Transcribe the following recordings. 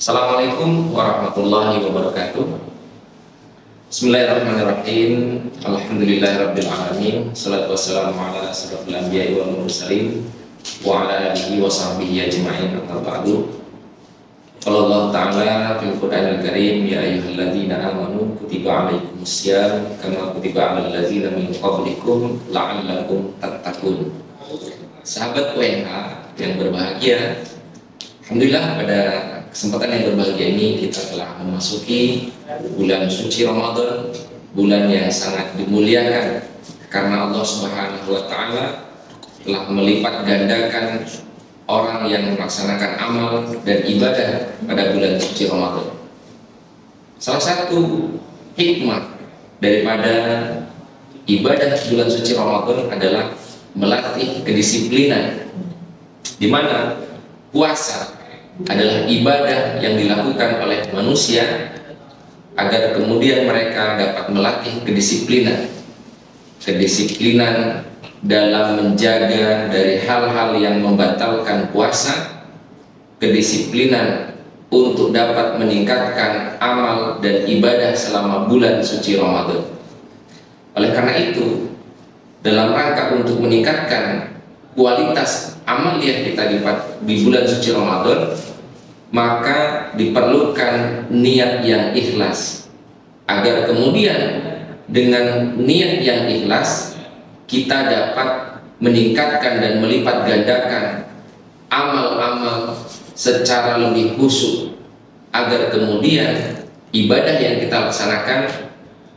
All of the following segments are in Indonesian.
Assalamualaikum warahmatullahi wabarakatuh. Bismillahirrahmanirrahim. Alhamdulillahirabbil alamin. Shalatu wassalamu ala asyrofil anbiya'i wal mursalin wa ala alihi wa sahbihi ajma'in. Amma ba'du. Qala Allah Ta'ala fil Qur'anil Karim, ya ayyuhalladzina amanu kutiba 'alaikumusiyam kama kutiba 'alal ladzina min qablikum la'allakum tattaqun. Sahabat WNH yang berbahagia, alhamdulillah pada kesempatan yang berbahagia ini kita telah memasuki bulan suci Ramadan, bulan yang sangat dimuliakan karena Allah Subhanahu wa Ta'ala telah melipat gandakan orang yang melaksanakan amal dan ibadah pada bulan suci Ramadan. Salah satu hikmah daripada ibadah bulan suci Ramadan adalah melatih kedisiplinan, di mana puasa adalah ibadah yang dilakukan oleh manusia agar kemudian mereka dapat melatih kedisiplinan dalam menjaga dari hal-hal yang membatalkan puasa, kedisiplinan untuk dapat meningkatkan amal dan ibadah selama bulan suci Ramadan. Oleh karena itu, dalam rangka untuk meningkatkan kualitas amaliyah kita di bulan suci Ramadan, maka diperlukan niat yang ikhlas, agar kemudian dengan niat yang ikhlas kita dapat meningkatkan dan melipat gandakan amal-amal secara lebih khusyuk, agar kemudian ibadah yang kita laksanakan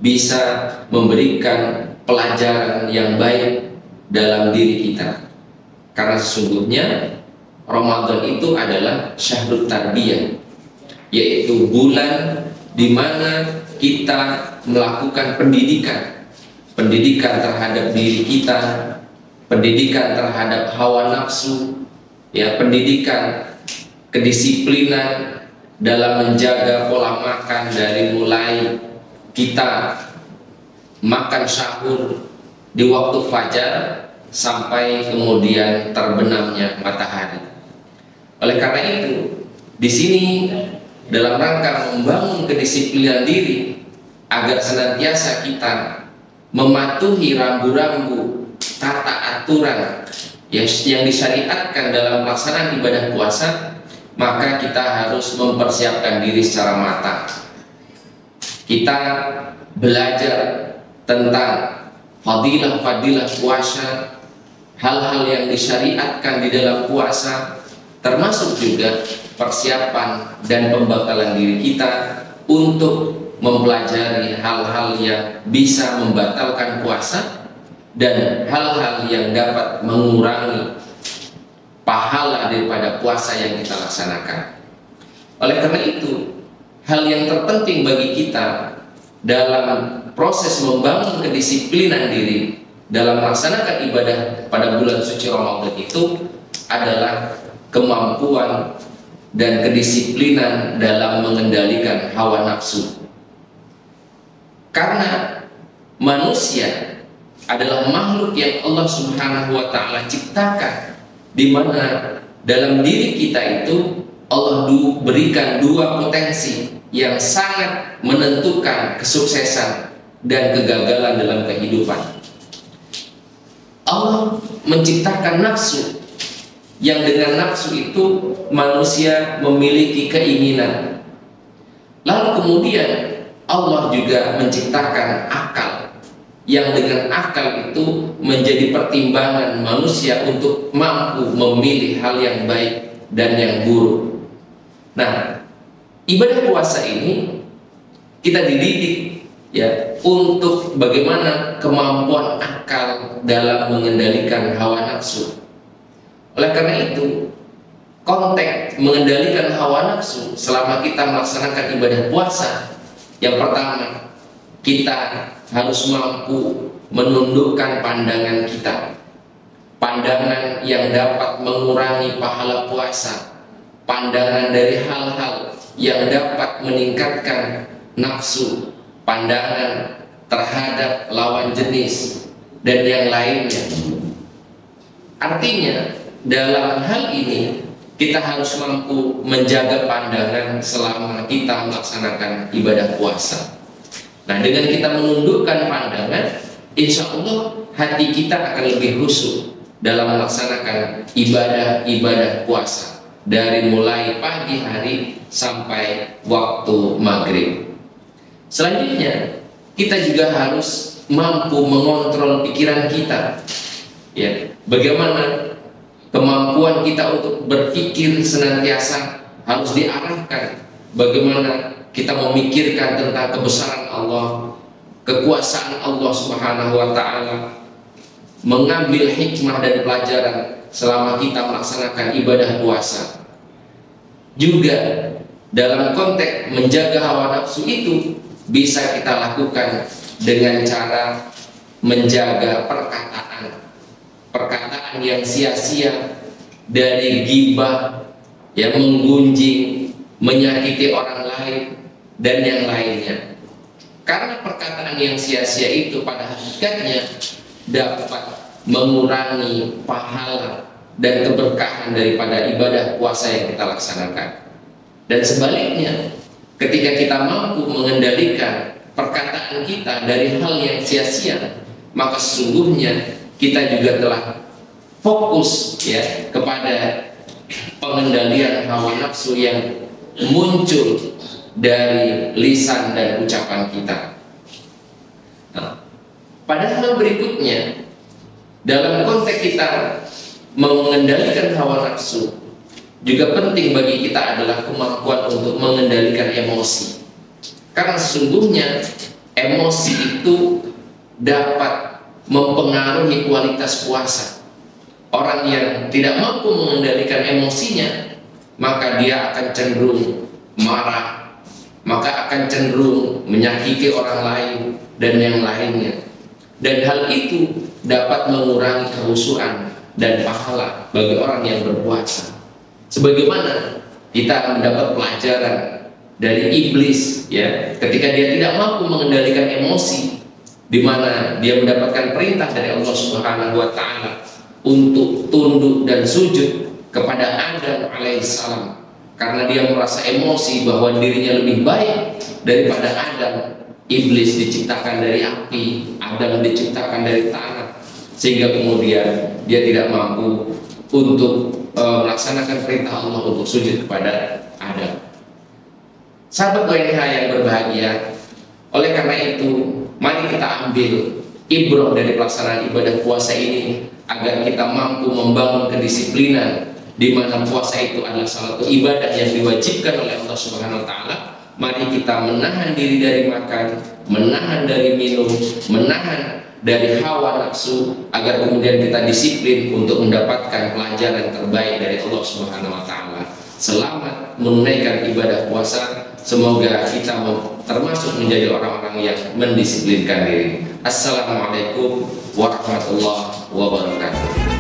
bisa memberikan pelajaran yang baik dalam diri kita. Karena sesungguhnya Ramadan itu adalah syahrut tarbiyah, yaitu bulan di mana kita melakukan pendidikan terhadap diri kita, pendidikan terhadap hawa nafsu, ya, pendidikan kedisiplinan dalam menjaga pola makan dari mulai kita makan sahur di waktu fajar sampai kemudian terbenamnya matahari. Oleh karena itu, di sini dalam rangka membangun kedisiplinan diri agar senantiasa kita mematuhi rambu-rambu tata aturan yang disyariatkan dalam pelaksanaan ibadah puasa, maka kita harus mempersiapkan diri secara matang. Kita belajar tentang fadilah-fadilah puasa, hal-hal yang disyariatkan di dalam puasa, termasuk juga persiapan dan pembekalan diri kita untuk mempelajari hal-hal yang bisa membatalkan puasa dan hal-hal yang dapat mengurangi pahala daripada puasa yang kita laksanakan. Oleh karena itu, hal yang terpenting bagi kita dalam proses membangun kedisiplinan diri dalam melaksanakan ibadah pada bulan suci Ramadan itu adalah kemampuan dan kedisiplinan dalam mengendalikan hawa nafsu. Karena manusia adalah makhluk yang Allah Subhanahu wa Ta'ala ciptakan, di mana dalam diri kita itu Allah berikan dua potensi yang sangat menentukan kesuksesan dan kegagalan dalam kehidupan. Allah menciptakan nafsu, yang dengan nafsu itu manusia memiliki keinginan. Lalu kemudian Allah juga menciptakan akal, yang dengan akal itu menjadi pertimbangan manusia untuk mampu memilih hal yang baik dan yang buruk. Nah, ibadah puasa ini kita dididik, ya, untuk bagaimana kemampuan akal dalam mengendalikan hawa nafsu. Oleh karena itu, konteks mengendalikan hawa nafsu selama kita melaksanakan ibadah puasa, yang pertama, kita harus mampu menundukkan pandangan kita, pandangan yang dapat mengurangi pahala puasa, pandangan dari hal-hal yang dapat meningkatkan nafsu, pandangan terhadap lawan jenis dan yang lainnya. Artinya dalam hal ini kita harus mampu menjaga pandangan selama kita melaksanakan ibadah puasa. Nah, dengan kita menundukkan pandangan, insya Allah hati kita akan lebih khusyuk dalam melaksanakan ibadah puasa, dari mulai pagi hari sampai waktu maghrib. Selanjutnya, kita juga harus mampu mengontrol pikiran kita. Ya, bagaimana kemampuan kita untuk berpikir senantiasa harus diarahkan. Bagaimana kita memikirkan tentang kebesaran Allah, kekuasaan Allah Subhanahu wa Ta'ala, mengambil hikmah dan pelajaran selama kita melaksanakan ibadah puasa. Juga dalam konteks menjaga hawa nafsu itu bisa kita lakukan dengan cara menjaga perkataan yang sia-sia, dari ghibah yang menggunjing, menyakiti orang lain, dan yang lainnya. Karena perkataan yang sia-sia itu pada hakikatnya dapat mengurangi pahala dan keberkahan daripada ibadah puasa yang kita laksanakan. Dan sebaliknya, ketika kita mampu mengendalikan perkataan kita dari hal yang sia-sia, maka sesungguhnya kita juga telah fokus ya kepada pengendalian hawa nafsu yang muncul dari lisan dan ucapan kita. Nah, pada hal berikutnya, dalam konteks kita mengendalikan hawa nafsu, juga penting bagi kita adalah kemampuan untuk mengendalikan emosi. Karena sesungguhnya emosi itu dapat mempengaruhi kualitas puasa. Orang yang tidak mampu mengendalikan emosinya, maka dia akan cenderung marah, maka akan cenderung menyakiti orang lain dan yang lainnya. Dan hal itu dapat mengurangi kekhusyuan dan pahala bagi orang yang berpuasa. Sebagaimana kita mendapat pelajaran dari iblis ya, ketika dia tidak mampu mengendalikan emosi, di mana dia mendapatkan perintah dari Allah Subhanahu wa Ta'ala untuk tunduk dan sujud kepada Adam alaihissalam, karena dia merasa emosi bahwa dirinya lebih baik daripada Adam. Iblis diciptakan dari api, Adam diciptakan dari tanah, sehingga kemudian dia tidak mampu untuk melaksanakan perintah Allah untuk sujud kepada Adam. Sahabat WNH yang berbahagia, oleh karena itu mari kita ambil ibrah dari pelaksanaan ibadah puasa ini, agar kita mampu membangun kedisiplinan, di mana puasa itu adalah salah satu ibadah yang diwajibkan oleh Allah Subhanahu wa Ta'ala. Mari kita menahan diri dari makan, menahan dari minum, menahan dari hawa nafsu, agar kemudian kita disiplin untuk mendapatkan pelajaran terbaik dari Allah Subhanahu wa Ta'ala. Selamat menunaikan ibadah puasa. Semoga kita termasuk menjadi orang-orang yang mendisiplinkan diri. Assalamualaikum warahmatullahi wabarakatuh.